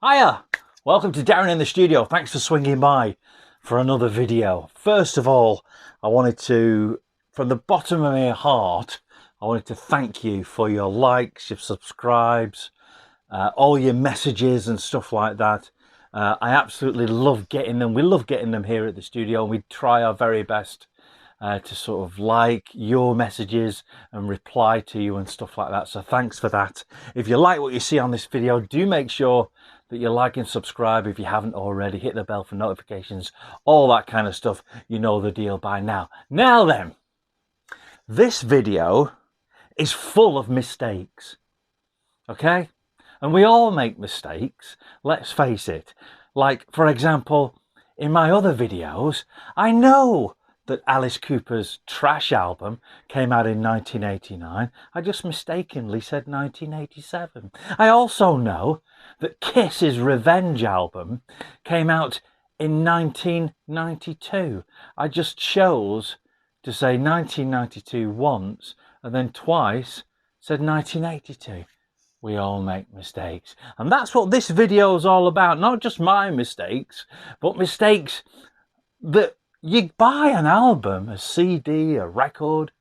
Hiya! Welcome to Darren in the studio. Thanks for swinging by for another video. First of all, I wanted to, from the bottom of my heart, I wanted to thank you for your likes, your subscribes, all your messages and stuff like that. I absolutely love getting them. We love getting them here at the studio, and we try our very best to sort of like your messages and reply to you and stuff like that. So thanks for that. If you like what you see on this video, do make sure that you like and subscribe if you haven't already. Hit the bell for notifications, all that kind of stuff. You know the deal by now. Now then, this video is full of mistakes, okay? And we all make mistakes, let's face it. Like, for example, in my other videos, I know that Alice Cooper's Trash album came out in 1989. I just mistakenly said 1987. I also know that Kiss's Revenge album came out in 1992. I just chose to say 1992 once and then twice said 1982. We all make mistakes. And that's what this video is all about. Not just my mistakes, but mistakes that you buy an album, a CD, a record,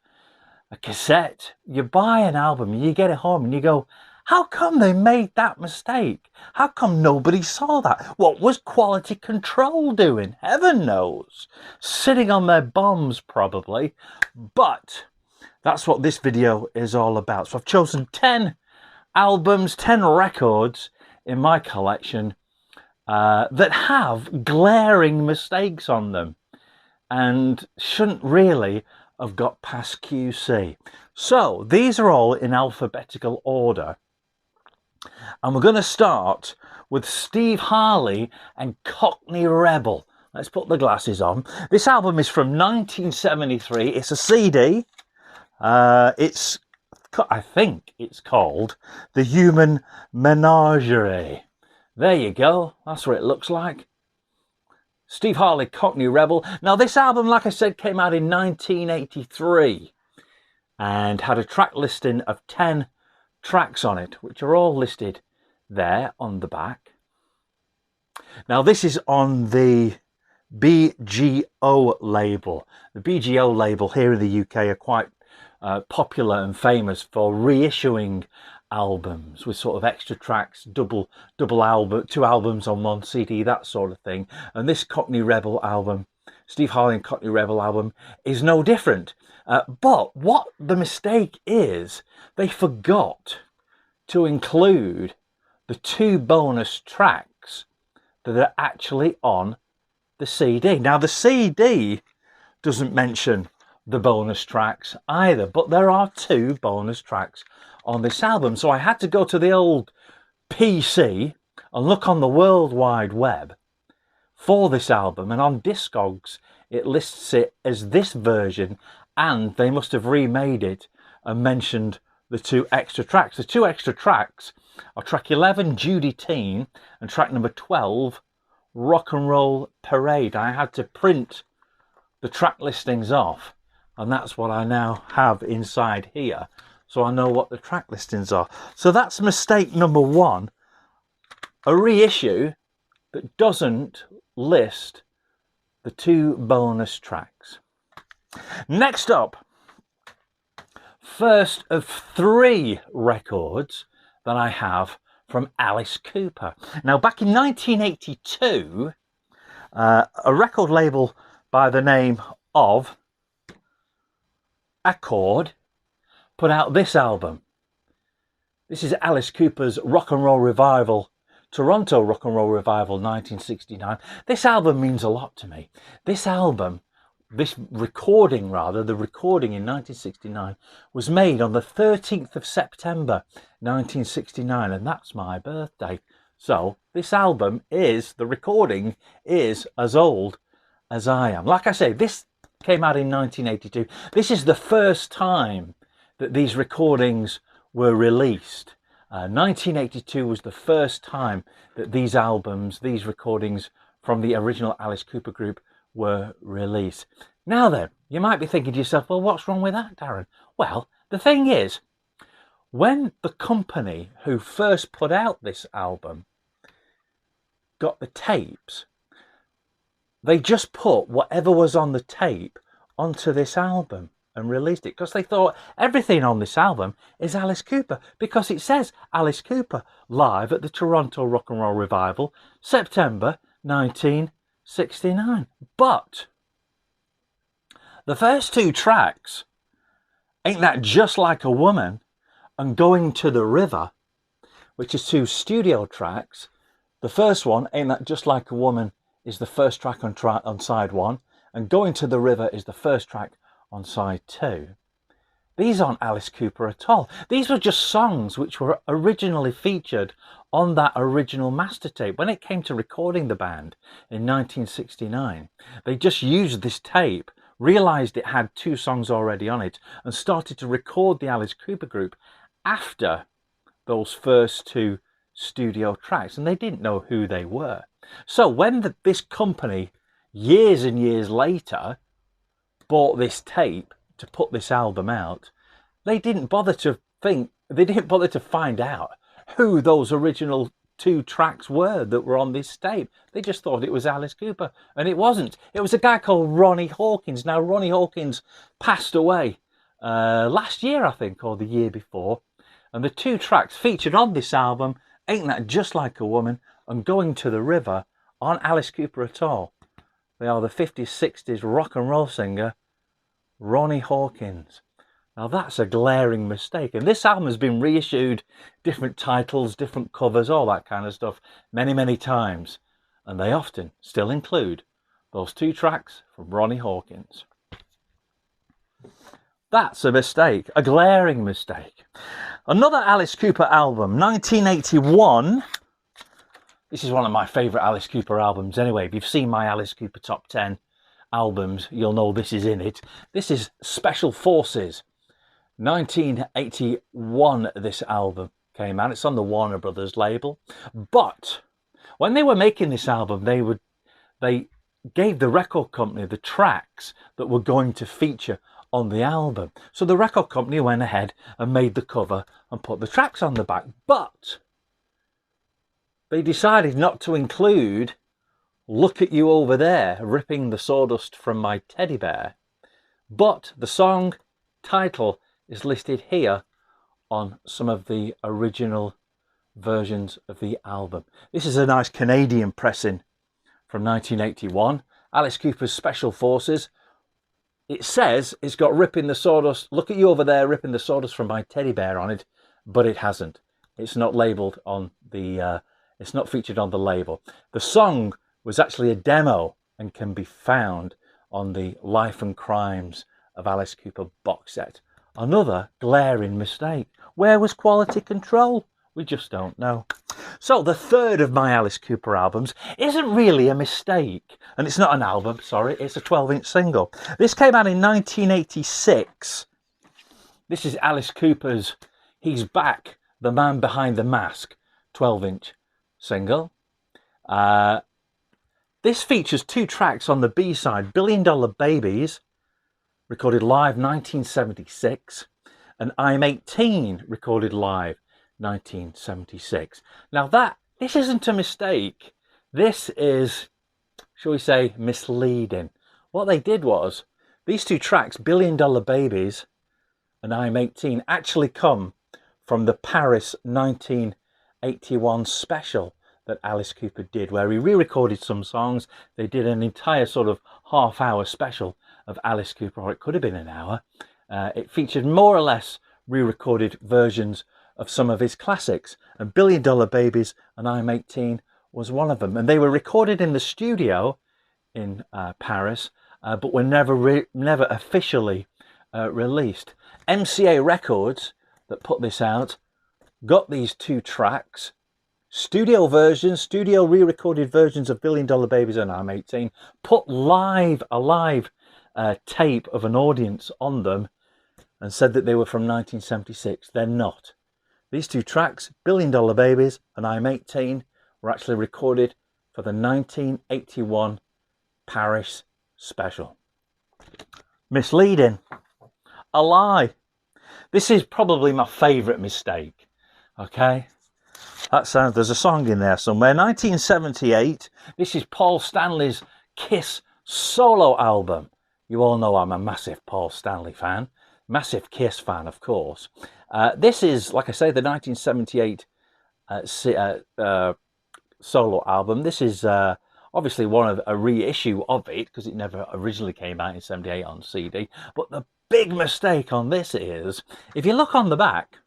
a cassette. You buy an album, you get it home and you go, how come they made that mistake? How come nobody saw that? What was quality control doing? Heaven knows. Sitting on their bombs, probably. But that's what this video is all about. So I've chosen 10 albums, 10 records in my collection that have glaring mistakes on them and shouldn't really have got past QC. So these are all in alphabetical order. And we're going to start with Steve Harley and Cockney Rebel. Let's put the glasses on. This album is from 1973. It's a CD. I think it's called The Human Menagerie. There you go. That's what it looks like. Steve Harley, Cockney Rebel. Now this album, like I said, came out in 1983 and had a track listing of 10 tracks on it, which are all listed there on the back. Now this is on the BGO label. The BGO label here in the UK are quite popular and famous for reissuing albums with sort of extra tracks, double album, 2 albums on 1 CD, that sort of thing. And this Cockney Rebel album, Steve Harley and Cockney Rebel album, is no different. But what the mistake is, they forgot to include the 2 bonus tracks that are actually on the CD. Now the CD doesn't mention the bonus tracks either, but there are 2 bonus tracks on this album. So I had to go to the old PC and look on the World Wide Web for this album, and on Discogs it lists it as this version, and they must have remade it and mentioned the 2 extra tracks. The 2 extra tracks are track 11, Judy Teen, and track number 12, Rock and Roll Parade. I had to print the track listings off, and that's what I now have inside here, so I know what the track listings are. So that's mistake number 1, a reissue that doesn't list the 2 bonus tracks. Next up, first of 3 records that I have from Alice Cooper. Now back in 1982, a record label by the name of Accord put out this album. This is Alice Cooper's Rock and Roll Revival, Toronto Rock and Roll Revival 1969. This album means a lot to me. This album, the recording in 1969 was made on the 13th of September 1969, and that's my birthday. So this album the recording is as old as I am. Like I say, this came out in 1982. This is the first time that these recordings were released. 1982 was the first time that these recordings from the original Alice Cooper group were released. Now then, you might be thinking to yourself, well, what's wrong with that, Darren? Well, the thing is, when the company who first put out this album got the tapes, they just put whatever was on the tape onto this album and released it, because they thought everything on this album is Alice Cooper, because it says Alice Cooper live at the Toronto Rock and Roll Revival, September 1969. But the first two tracks, Ain't That Just Like a Woman and Going to the River, which is two studio tracks. The first one, Ain't That Just Like a Woman, is the first track on side one, and Going to the River is the first track on side two. These aren't Alice Cooper at all. These were just songs which were originally featured on that original master tape. When it came to recording the band in 1969, they just used this tape, realised it had two songs already on it, and started to record the Alice Cooper group after those first two studio tracks, and they didn't know who they were. So when this company, years and years later, bought this tape to put this album out, they didn't bother to find out who those original two tracks were that were on this tape. They just thought it was Alice Cooper, and it wasn't. It was a guy called Ronnie Hawkins. Now, Ronnie Hawkins passed away last year, I think, or the year before, and the two tracks featured on this album, Ain't That Just Like a Woman and Going to the River, aren't Alice Cooper at all. They are the 50s, 60s rock and roll singer, Ronnie Hawkins. Now that's a glaring mistake. And this album has been reissued, different titles, different covers, all that kind of stuff, many, many times. And they often still include those two tracks from Ronnie Hawkins. That's a mistake, a glaring mistake. Another Alice Cooper album, 1981. This is one of my favourite Alice Cooper albums anyway. If you've seen my Alice Cooper top 10 albums, you'll know this is in it. This is Special Forces. 1981 this album came out. It's on the Warner Brothers label. But when they were making this album, they gave the record company the tracks that were going to feature on the album. So the record company went ahead and made the cover and put the tracks on the back. But they decided not to include Look at You Over There, Ripping the Sawdust from My Teddy Bear. But the song title is listed here on some of the original versions of the album. This is a nice Canadian pressing from 1981. Alice Cooper's Special Forces. It says it's got Ripping the Sawdust, Look at You Over There, Ripping the Sawdust from My Teddy Bear on it, but it hasn't. It's not labelled on the, it's not featured on the label. The song was actually a demo and can be found on the Life and Crimes of Alice Cooper box set. Another glaring mistake. Where was quality control? We just don't know. So the third of my Alice Cooper albums isn't really a mistake. And it's not an album, sorry, it's a 12-inch single. This came out in 1986. This is Alice Cooper's He's Back, The Man Behind the Mask 12-inch single. This features two tracks on the B-side, $1 Billion Babies, recorded live 1976, and I'm 18, recorded live 1976. Now this isn't a mistake. This is, shall we say, misleading. What they did was, these two tracks, $1 Billion Babies and I'm 18, actually come from the Paris 1981 special that Alice Cooper did, where he re-recorded some songs. They did an entire sort of half-hour special of Alice Cooper, or it could have been an hour. It featured more or less re-recorded versions of some of his classics, and $1 Billion Babies and I'm 18 was one of them. And they were recorded in the studio in Paris, but were never officially released. MCA Records, that put this out, got these two tracks, studio versions, studio re-recorded versions of $1 Billion Babies and I'm 18, put a live tape of an audience on them, and said that they were from 1976. They're not. These two tracks, $1 Billion Babies and I'm 18, were actually recorded for the 1981 Paris special. Misleading. A lie. This is probably my favourite mistake. Okay? That sounds, there's a song in there somewhere. 1978. This is Paul Stanley's Kiss solo album. You all know I'm a massive Paul Stanley fan. Massive Kiss fan, of course. This is, like I say, the 1978 solo album. This is obviously one of a reissue of it, because it never originally came out in 78 on CD. But the big mistake on this is, if you look on the back,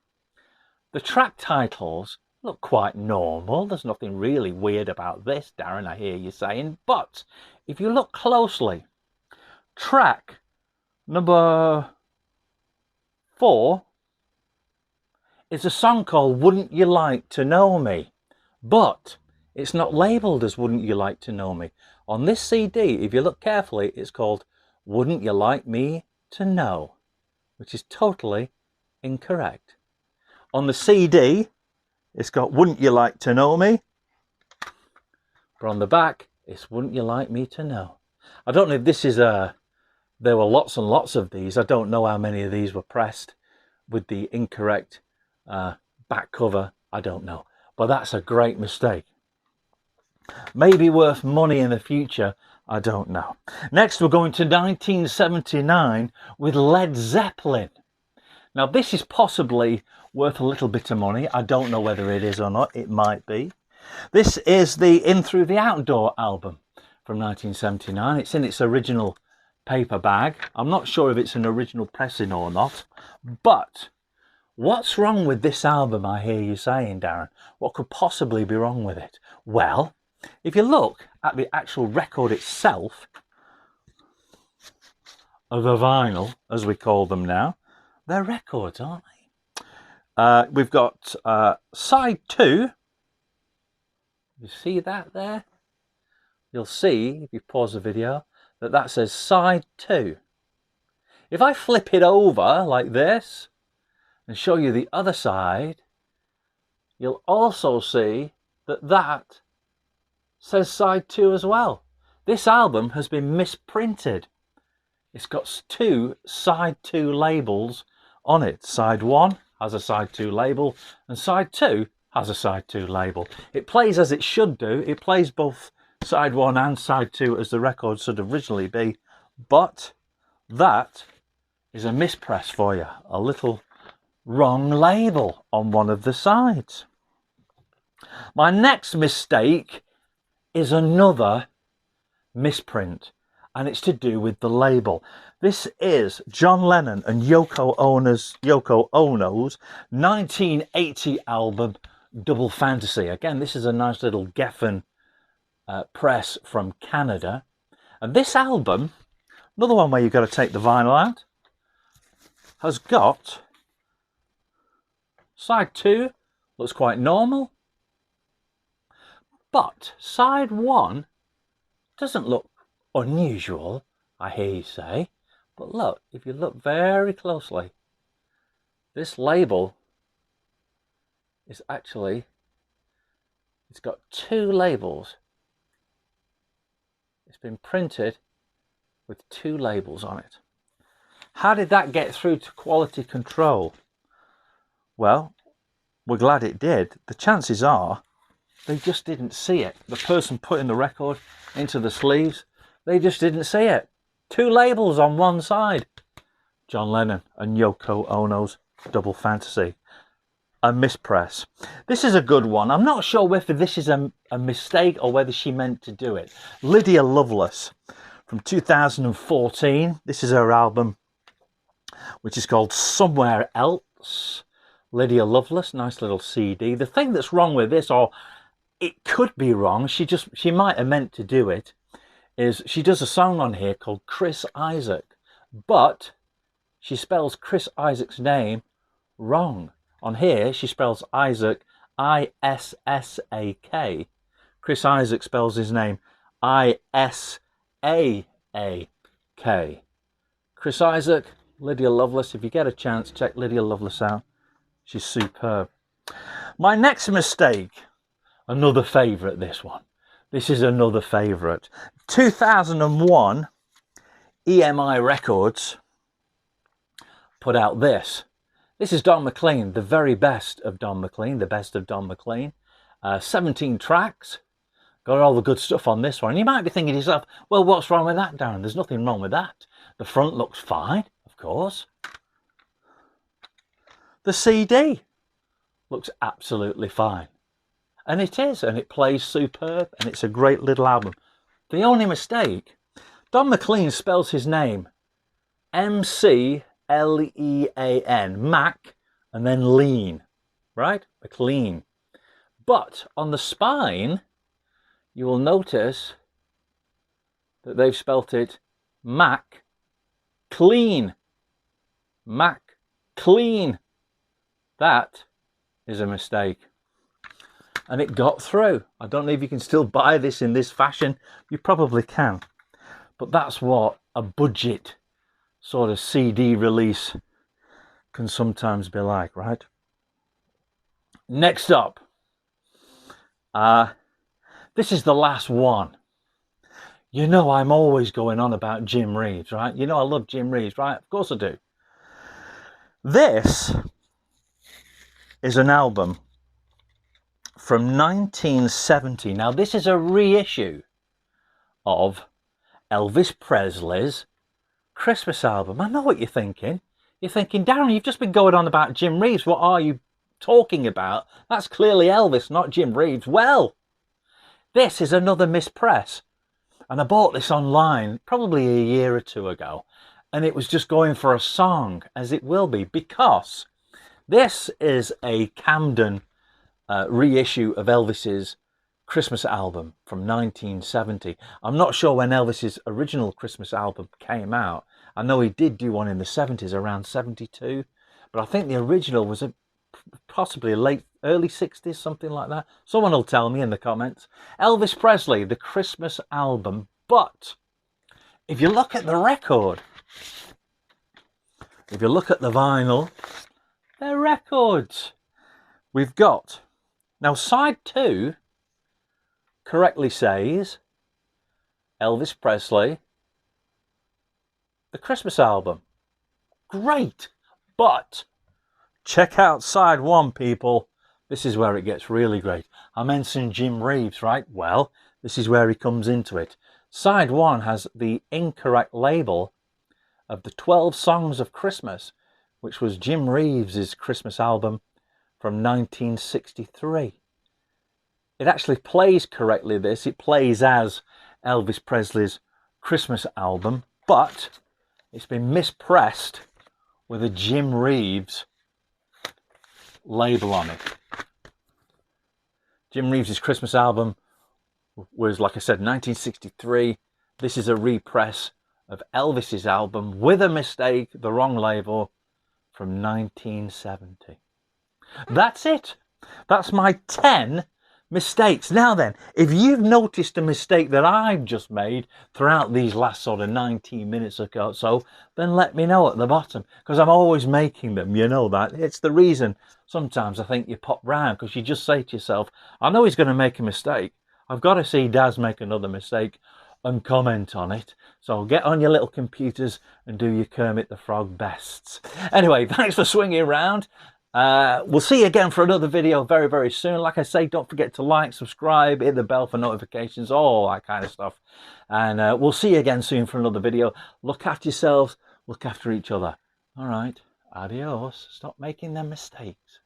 the track titles look quite normal. There's nothing really weird about this, Darren, I hear you saying. But if you look closely, track number 4 is a song called Wouldn't You Like to Know Me? But it's not labelled as Wouldn't You Like to Know Me. On this CD, if you look carefully, it's called Wouldn't You Like Me to Know? Which is totally incorrect. On the CD, it's got Wouldn't You Like to Know Me? But on the back, it's Wouldn't You Like Me to Know? I don't know if this is there were lots and lots of these. I don't know how many of these were pressed with the incorrect back cover. I don't know. But that's a great mistake. Maybe worth money in the future. I don't know. Next, we're going to 1979 with Led Zeppelin. Now, this is possibly worth a little bit of money. I don't know whether it is or not. It might be. This is the In Through the Outdoor album from 1979. It's in its original paper bag. I'm not sure if it's an original pressing or not. But what's wrong with this album, I hear you saying, Darren? What could possibly be wrong with it? Well, if you look at the actual record itself, of the vinyl, as we call them now, they're records, aren't they? We've got side 2. You see that there? You'll see, if you pause the video, that says side 2. If I flip it over like this and show you the other side, you'll also see that says side 2 as well. This album has been misprinted. It's got 2 side 2 labels on it. Side 1 has a side 2 label and side 2 has a side 2 label. It plays as it should do. It plays both side 1 and side 2 as the record should originally be, but that is a mispress for you. A little wrong label on one of the sides. My next mistake is another misprint, and it's to do with the label. This is John Lennon and Yoko Ono's 1980 album Double Fantasy. Again, this is a nice little Geffen press from Canada. And this album, another one where you've got to take the vinyl out, has got side 2, looks quite normal. But side 1 doesn't look unusual, I hear you say. But look, if you look very closely, this label is actually, it's got 2 labels. It's been printed with 2 labels on it. How did that get through to quality control? Well, we're glad it did. The chances are they just didn't see it. The person putting the record into the sleeves, they just didn't see it. 2 labels on one side. John Lennon and Yoko Ono's Double Fantasy. A mispress. This is a good one. I'm not sure whether this is a mistake or whether she meant to do it. Lydia Loveless from 2014. This is her album, which is called Somewhere Else. Lydia Loveless, nice little CD. The thing that's wrong with this, or it could be wrong, she might have meant to do it, is she does a song on here called Chris Isaak, but she spells Chris Isaak's name wrong. On here, she spells Isaac I-S-S-A-K. Chris Isaak spells his name I-S-A-A-K. Chris Isaak, Lydia Loveless. If you get a chance, check Lydia Loveless out. She's superb. My next mistake, another favourite, this one. This is another favourite. 2001, EMI Records put out this. This is Don McLean, the very best of Don McLean, the best of Don McLean. 17 tracks. Got all the good stuff on this one. And you might be thinking to yourself, well, what's wrong with that, Darren? There's nothing wrong with that. The front looks fine, of course. The CD looks absolutely fine. And it is, and it plays superb, and it's a great little album. The only mistake, Don McLean spells his name M-C-L-E-A-N, Mac, and then lean, right? McLean. But on the spine, you will notice that they've spelt it Mac Clean. Mac Clean. That is a mistake. And it got through. I don't know if you can still buy this in this fashion. You probably can. But that's what a budget sort of CD release can sometimes be like, right? Next up, this is the last one. You know I'm always going on about Jim Reeves, right? You know I love Jim Reeves, right? Of course I do. This is an album from 1970. Now this is a reissue of Elvis Presley's Christmas album. I know what you're thinking. You're thinking, Darren, you've just been going on about Jim Reeves. What are you talking about? That's clearly Elvis, not Jim Reeves. Well, this is another mispress. And I bought this online probably a year or two ago. And it was just going for a song, as it will be, because this is a Camden reissue of Elvis's Christmas album from 1970. I'm not sure when Elvis's original Christmas album came out. I know he did do one in the 70s, around 72. But I think the original was possibly early 60s, something like that. Someone will tell me in the comments. Elvis Presley, the Christmas album. But if you look at the record, if you look at the vinyl, they're records. We've got, now side 2 correctly says Elvis Presley, the Christmas album. Great. But check out side 1, people. This is where it gets really great. I mentioned Jim Reeves, right? Well, this is where he comes into it. Side 1 has the incorrect label of the 12 Songs of Christmas, which was Jim Reeves's Christmas album from 1963. It actually plays correctly, this. It plays as Elvis Presley's Christmas album, but it's been mispressed with a Jim Reeves label on it. Jim Reeves's Christmas album was, like I said, 1963. This is a repress of Elvis's album with a mistake, the wrong label, from 1970. That's it. That's my 10 mistakes. Now then, if you've noticed a mistake that I've just made throughout these last sort of 19 minutes or so, then let me know at the bottom, because I'm always making them. You know that. It's the reason sometimes I think you pop round, because you just say to yourself, I know he's going to make a mistake. I've got to see Daz make another mistake and comment on it. So get on your little computers and do your Kermit the Frog bests. Anyway, thanks for swinging around. We'll see you again for another video very, very soon. Like I say, don't forget to like, subscribe, hit the bell for notifications, all that kind of stuff. And we'll see you again soon for another video. Look after yourselves, look after each other. All right, adios. Stop making them mistakes.